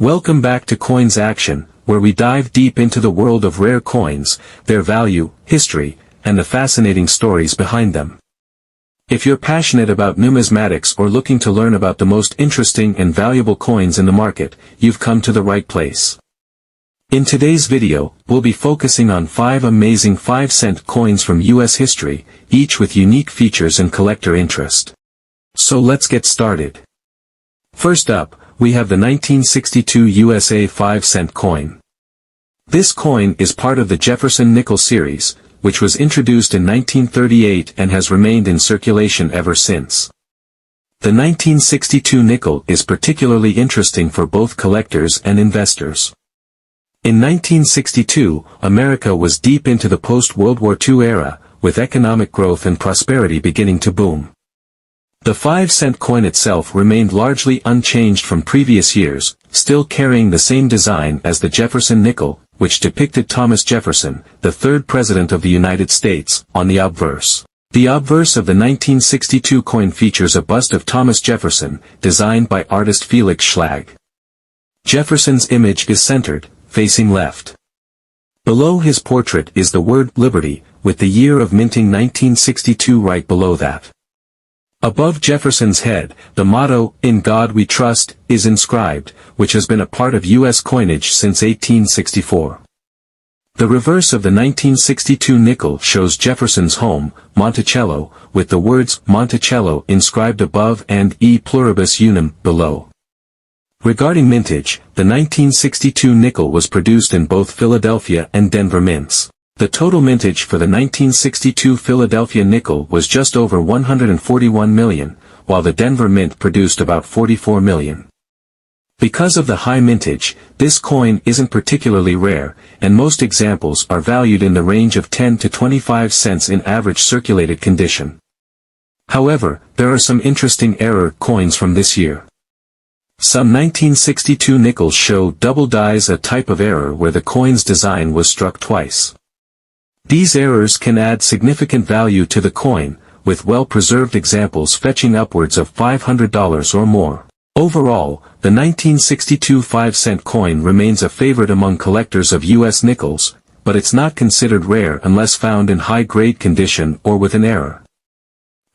Welcome back to Coins Action, where we dive deep into the world of rare coins, their value, history, and the fascinating stories behind them. If you're passionate about numismatics or looking to learn about the most interesting and valuable coins in the market, you've come to the right place. In today's video, we'll be focusing on 5 amazing 5-cent coins from US history, each with unique features and collector interest. So let's get started. First up, we have the 1962 USA 5-cent coin. This coin is part of the Jefferson nickel series, which was introduced in 1938 and has remained in circulation ever since. The 1962 nickel is particularly interesting for both collectors and investors. In 1962, America was deep into the post-World War II era, with economic growth and prosperity beginning to boom. The 5-cent coin itself remained largely unchanged from previous years, still carrying the same design as the Jefferson nickel, which depicted Thomas Jefferson, the third President of the United States, on the obverse. The obverse of the 1962 coin features a bust of Thomas Jefferson, designed by artist Felix Schlag. Jefferson's image is centered, facing left. Below his portrait is the word Liberty, with the year of minting 1962 right below that. Above Jefferson's head, the motto, "In God We Trust," is inscribed, which has been a part of U.S. coinage since 1864. The reverse of the 1962 nickel shows Jefferson's home, Monticello, with the words Monticello inscribed above and E pluribus unum below. Regarding mintage, the 1962 nickel was produced in both Philadelphia and Denver mints. The total mintage for the 1962 Philadelphia nickel was just over 141 million, while the Denver mint produced about 44 million. Because of the high mintage, this coin isn't particularly rare, and most examples are valued in the range of 10 to 25 cents in average circulated condition. However, there are some interesting error coins from this year. Some 1962 nickels show double dies, a type of error where the coin's design was struck twice. These errors can add significant value to the coin, with well-preserved examples fetching upwards of $500 or more. Overall, the 1962 5-cent coin remains a favorite among collectors of U.S. nickels, but it's not considered rare unless found in high-grade condition or with an error.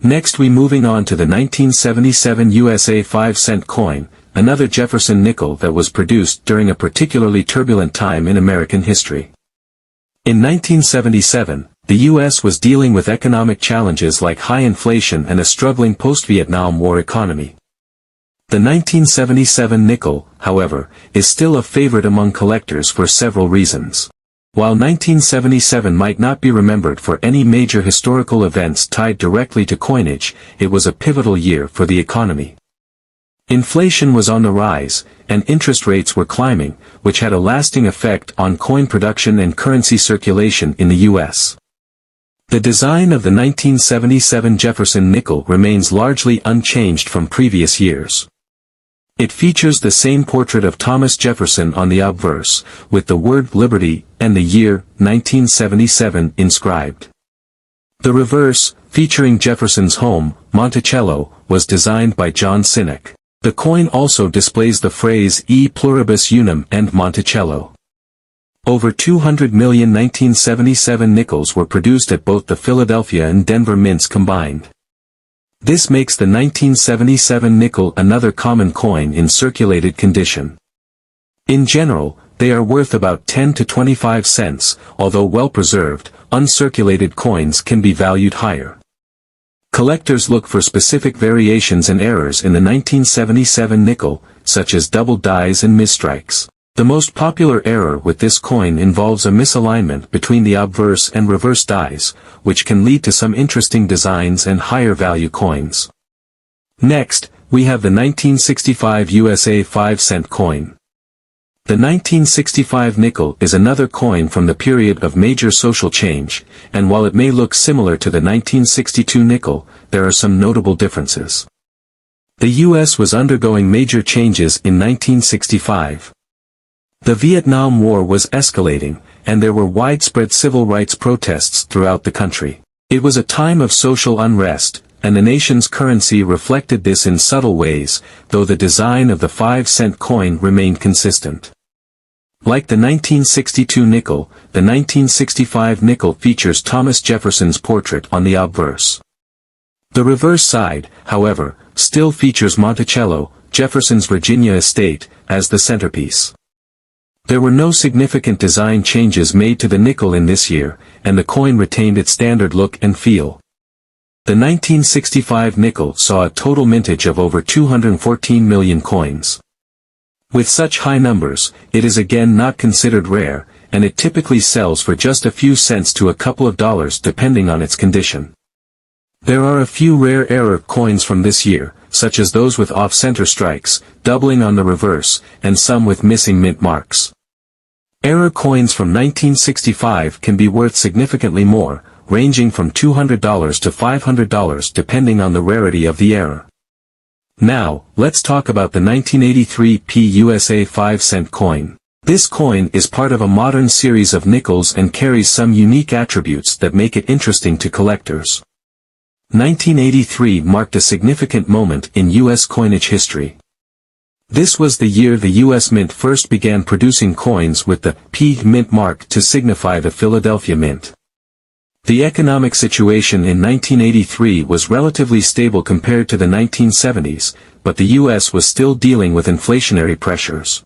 Next, we moving on to the 1977 USA 5-cent coin, another Jefferson nickel that was produced during a particularly turbulent time in American history. In 1977, the U.S. was dealing with economic challenges like high inflation and a struggling post-Vietnam War economy. The 1977 nickel, however, is still a favorite among collectors for several reasons. While 1977 might not be remembered for any major historical events tied directly to coinage, it was a pivotal year for the economy. Inflation was on the rise, and interest rates were climbing, which had a lasting effect on coin production and currency circulation in the U.S. The design of the 1977 Jefferson nickel remains largely unchanged from previous years. It features the same portrait of Thomas Jefferson on the obverse, with the word Liberty and the year 1977 inscribed. The reverse, featuring Jefferson's home, Monticello, was designed by John Sinek. The coin also displays the phrase E pluribus unum and Monticello. Over 200 million 1977 nickels were produced at both the Philadelphia and Denver mints combined. This makes the 1977 nickel another common coin in circulated condition. In general, they are worth about 10 to 25 cents, although well-preserved, uncirculated coins can be valued higher. Collectors look for specific variations and errors in the 1977 nickel, such as double dies and misstrikes. The most popular error with this coin involves a misalignment between the obverse and reverse dies, which can lead to some interesting designs and higher value coins. Next, we have the 1965 USA 5-cent coin. The 1965 nickel is another coin from the period of major social change, and while it may look similar to the 1962 nickel, there are some notable differences. The U.S. was undergoing major changes in 1965. The Vietnam War was escalating, and there were widespread civil rights protests throughout the country. It was a time of social unrest, and the nation's currency reflected this in subtle ways, though the design of the 5-cent coin remained consistent. Like the 1962 nickel, the 1965 nickel features Thomas Jefferson's portrait on the obverse. The reverse side, however, still features Monticello, Jefferson's Virginia estate, as the centerpiece. There were no significant design changes made to the nickel in this year, and the coin retained its standard look and feel. The 1965 nickel saw a total mintage of over 214 million coins. With such high numbers, it is again not considered rare, and it typically sells for just a few cents to a couple of dollars depending on its condition. There are a few rare error coins from this year, such as those with off-center strikes, doubling on the reverse, and some with missing mint marks. Error coins from 1965 can be worth significantly more, ranging from $200 to $500 depending on the rarity of the error. Now, let's talk about the 1983 PUSA 5-cent coin. This coin is part of a modern series of nickels and carries some unique attributes that make it interesting to collectors. 1983 marked a significant moment in U.S. coinage history. This was the year the U.S. Mint first began producing coins with the P Mint mark to signify the Philadelphia Mint. The economic situation in 1983 was relatively stable compared to the 1970s, but the U.S. was still dealing with inflationary pressures.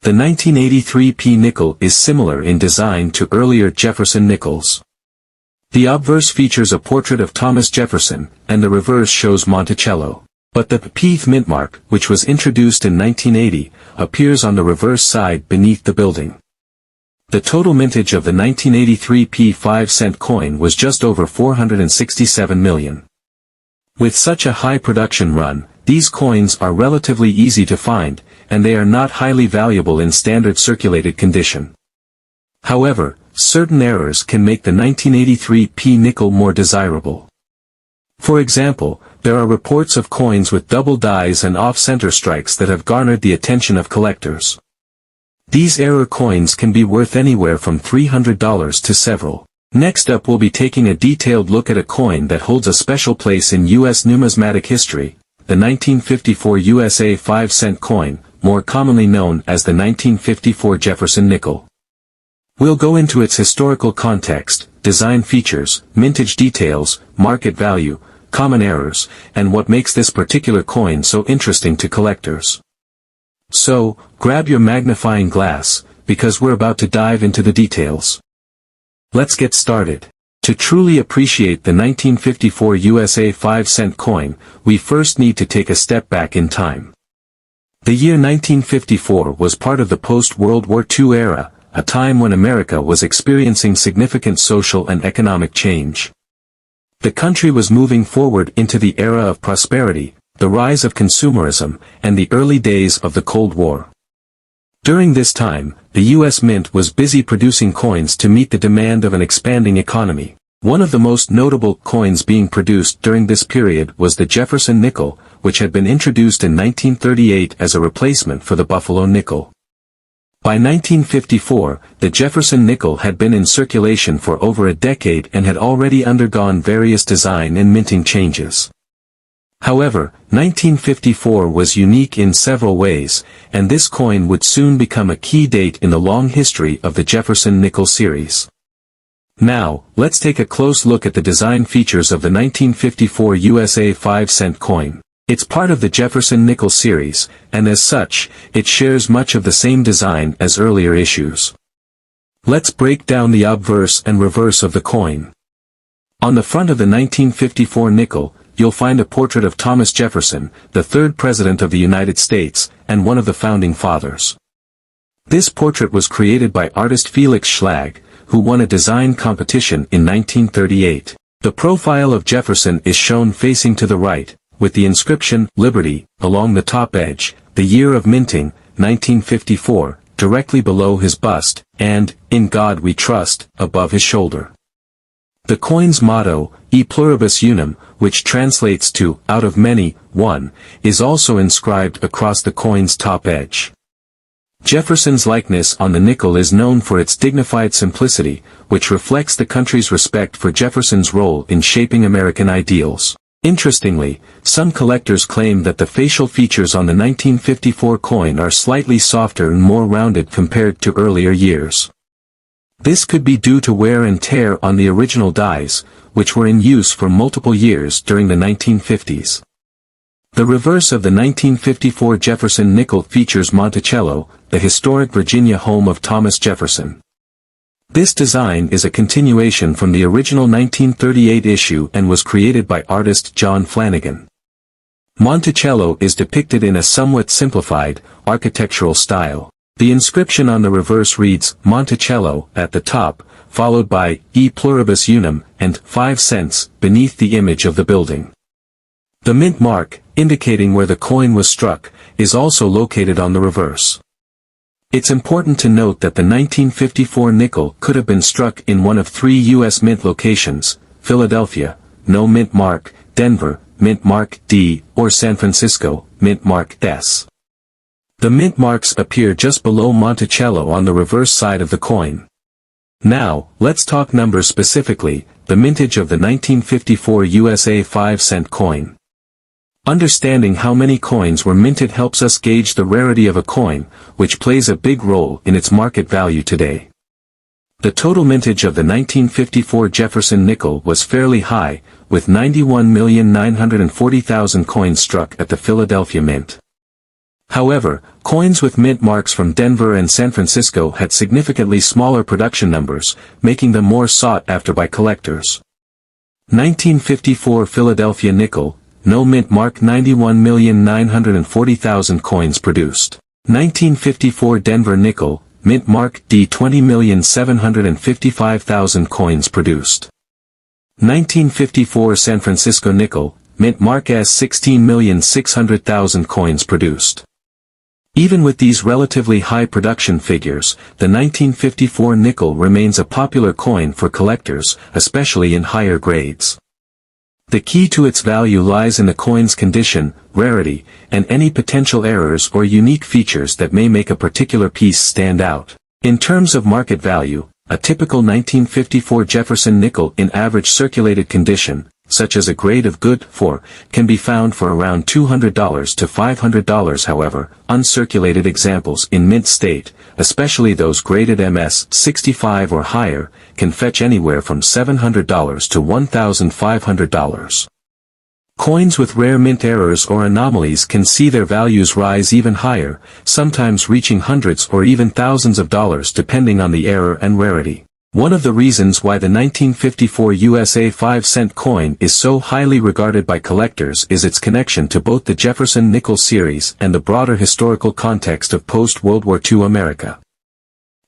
The 1983 P nickel is similar in design to earlier Jefferson nickels. The obverse features a portrait of Thomas Jefferson, and the reverse shows Monticello. But the P mint mark, which was introduced in 1980, appears on the reverse side beneath the building. The total mintage of the 1983 P 5-cent coin was just over 467 million. With such a high production run, these coins are relatively easy to find, and they are not highly valuable in standard circulated condition. However, certain errors can make the 1983 P nickel more desirable. For example, there are reports of coins with double dies and off-center strikes that have garnered the attention of collectors. These error coins can be worth anywhere from $300 to several. Next up we'll be taking a detailed look at a coin that holds a special place in U.S. numismatic history, the 1954 USA 5-cent coin, more commonly known as the 1954 Jefferson nickel. We'll go into its historical context, design features, mintage details, market value, common errors, and what makes this particular coin so interesting to collectors. So, grab your magnifying glass, because we're about to dive into the details. Let's get started. To truly appreciate the 1954 USA 5-cent coin, we first need to take a step back in time. The year 1954 was part of the post-World War II era, a time when America was experiencing significant social and economic change. The country was moving forward into the era of prosperity, the rise of consumerism, and the early days of the Cold War. During this time, the U.S. Mint was busy producing coins to meet the demand of an expanding economy. One of the most notable coins being produced during this period was the Jefferson nickel, which had been introduced in 1938 as a replacement for the Buffalo nickel. By 1954, the Jefferson nickel had been in circulation for over a decade and had already undergone various design and minting changes. However, 1954 was unique in several ways, and this coin would soon become a key date in the long history of the Jefferson nickel series. Now, let's take a close look at the design features of the 1954 USA 5-cent coin. It's part of the Jefferson nickel series, and as such, it shares much of the same design as earlier issues. Let's break down the obverse and reverse of the coin. On the front of the 1954 nickel, you'll find a portrait of Thomas Jefferson, the third President of the United States, and one of the Founding Fathers. This portrait was created by artist Felix Schlag, who won a design competition in 1938. The profile of Jefferson is shown facing to the right, with the inscription, Liberty, along the top edge, the year of minting, 1954, directly below his bust, and, In God We Trust, above his shoulder. The coin's motto, E Pluribus Unum, which translates to, out of many, one, is also inscribed across the coin's top edge. Jefferson's likeness on the nickel is known for its dignified simplicity, which reflects the country's respect for Jefferson's role in shaping American ideals. Interestingly, some collectors claim that the facial features on the 1954 coin are slightly softer and more rounded compared to earlier years. This could be due to wear and tear on the original dies, which were in use for multiple years during the 1950s. The reverse of the 1954 Jefferson nickel features Monticello, the historic Virginia home of Thomas Jefferson. This design is a continuation from the original 1938 issue and was created by artist John Flanagan. Monticello is depicted in a somewhat simplified, architectural style. The inscription on the reverse reads, Monticello, at the top, followed by, E pluribus unum, and 5 cents, beneath the image of the building. The mint mark, indicating where the coin was struck, is also located on the reverse. It's important to note that the 1954 nickel could have been struck in one of 3 U.S. mint locations, Philadelphia, no mint mark, Denver, mint mark D, or San Francisco, mint mark S. The mint marks appear just below Monticello on the reverse side of the coin. Now, let's talk numbers specifically, the mintage of the 1954 USA 5-cent coin. Understanding how many coins were minted helps us gauge the rarity of a coin, which plays a big role in its market value today. The total mintage of the 1954 Jefferson nickel was fairly high, with 91,940,000 coins struck at the Philadelphia Mint. However, coins with mint marks from Denver and San Francisco had significantly smaller production numbers, making them more sought after by collectors. 1954 Philadelphia nickel, no mint mark 91,940,000 coins produced. 1954 Denver nickel, mint mark D 20,755,000 coins produced. 1954 San Francisco nickel, mint mark S 16,600,000 coins produced. Even with these relatively high production figures, the 1954 nickel remains a popular coin for collectors, especially in higher grades. The key to its value lies in the coin's condition, rarity, and any potential errors or unique features that may make a particular piece stand out. In terms of market value, a typical 1954 Jefferson nickel in average circulated condition, such as a grade of good 4, can be found for around $200 to $500. However, uncirculated examples in mint state, especially those graded MS 65 or higher, can fetch anywhere from $700 to $1,500. Coins with rare mint errors or anomalies can see their values rise even higher, sometimes reaching hundreds or even thousands of dollars depending on the error and rarity. One of the reasons why the 1954 USA 5-cent coin is so highly regarded by collectors is its connection to both the Jefferson nickel series and the broader historical context of post-World War II America.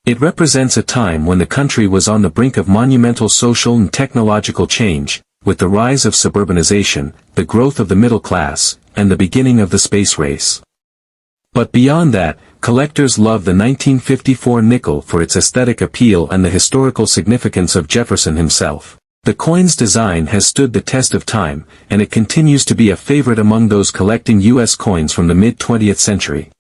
It represents a time when the country was on the brink of monumental social and technological change, with the rise of suburbanization, the growth of the middle class, and the beginning of the space race. But beyond that, collectors love the 1954 nickel for its aesthetic appeal and the historical significance of Jefferson himself. The coin's design has stood the test of time, and it continues to be a favorite among those collecting U.S. coins from the mid-20th century.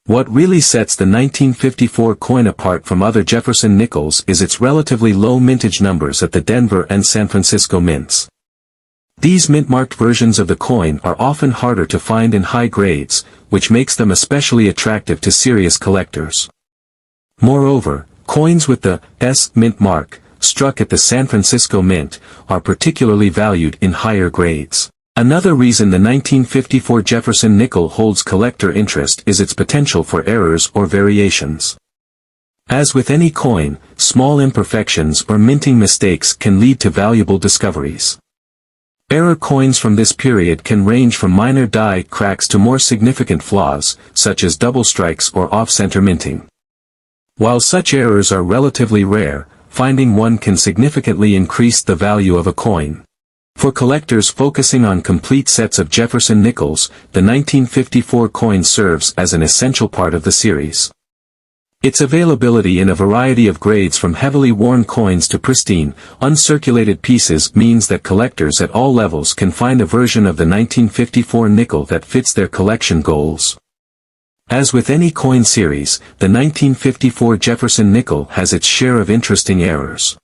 What really sets the 1954 coin apart from other Jefferson nickels is its relatively low mintage numbers at the Denver and San Francisco mints. These mint-marked versions of the coin are often harder to find in high grades, which makes them especially attractive to serious collectors. Moreover, coins with the S mint mark, struck at the San Francisco Mint, are particularly valued in higher grades. Another reason the 1954 Jefferson nickel holds collector interest is its potential for errors or variations. As with any coin, small imperfections or minting mistakes can lead to valuable discoveries. Error coins from this period can range from minor die cracks to more significant flaws, such as double strikes or off-center minting. While such errors are relatively rare, finding one can significantly increase the value of a coin. For collectors focusing on complete sets of Jefferson nickels, the 1954 coin serves as an essential part of the series. Its availability in a variety of grades from heavily worn coins to pristine, uncirculated pieces means that collectors at all levels can find a version of the 1954 nickel that fits their collection goals. As with any coin series, the 1954 Jefferson nickel has its share of interesting errors.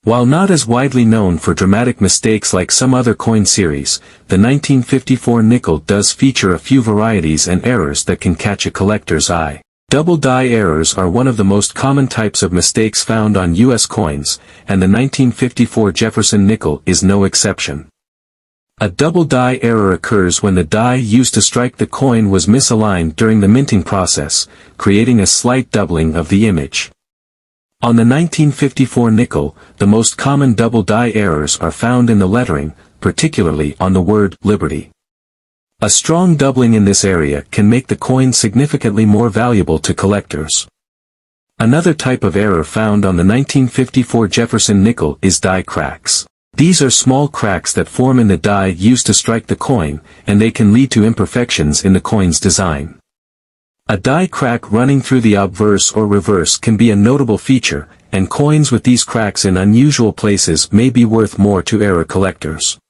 While not as widely known for dramatic mistakes like some other coin series, the 1954 nickel does feature a few varieties and errors that can catch a collector's eye. Double die errors are one of the most common types of mistakes found on U.S. coins, and the 1954 Jefferson nickel is no exception. A double die error occurs when the die used to strike the coin was misaligned during the minting process, creating a slight doubling of the image. On the 1954 nickel, the most common double die errors are found in the lettering, particularly on the word Liberty. A strong doubling in this area can make the coin significantly more valuable to collectors. Another type of error found on the 1954 Jefferson nickel is die cracks. These are small cracks that form in the die used to strike the coin, and they can lead to imperfections in the coin's design. A die crack running through the obverse or reverse can be a notable feature, and coins with these cracks in unusual places may be worth more to error collectors.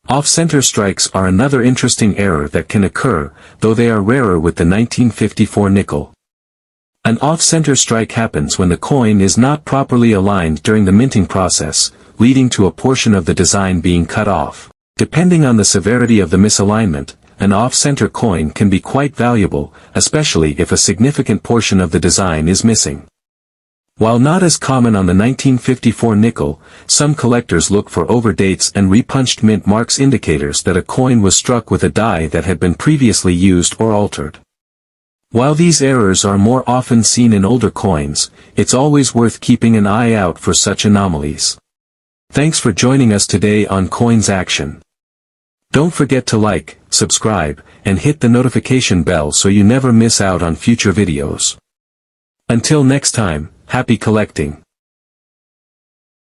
Off-center strikes are another interesting error that can occur, though they are rarer with the 1954 nickel. An off-center strike happens when the coin is not properly aligned during the minting process, leading to a portion of the design being cut off. Depending on the severity of the misalignment, an off-center coin can be quite valuable, especially if a significant portion of the design is missing. While not as common on the 1954 nickel, some collectors look for overdates and repunched mint marks, indicators that a coin was struck with a die that had been previously used or altered. While these errors are more often seen in older coins, it's always worth keeping an eye out for such anomalies. Thanks for joining us today on Coins Action. Don't forget to like, subscribe, and hit the notification bell so you never miss out on future videos. Until next time, happy collecting.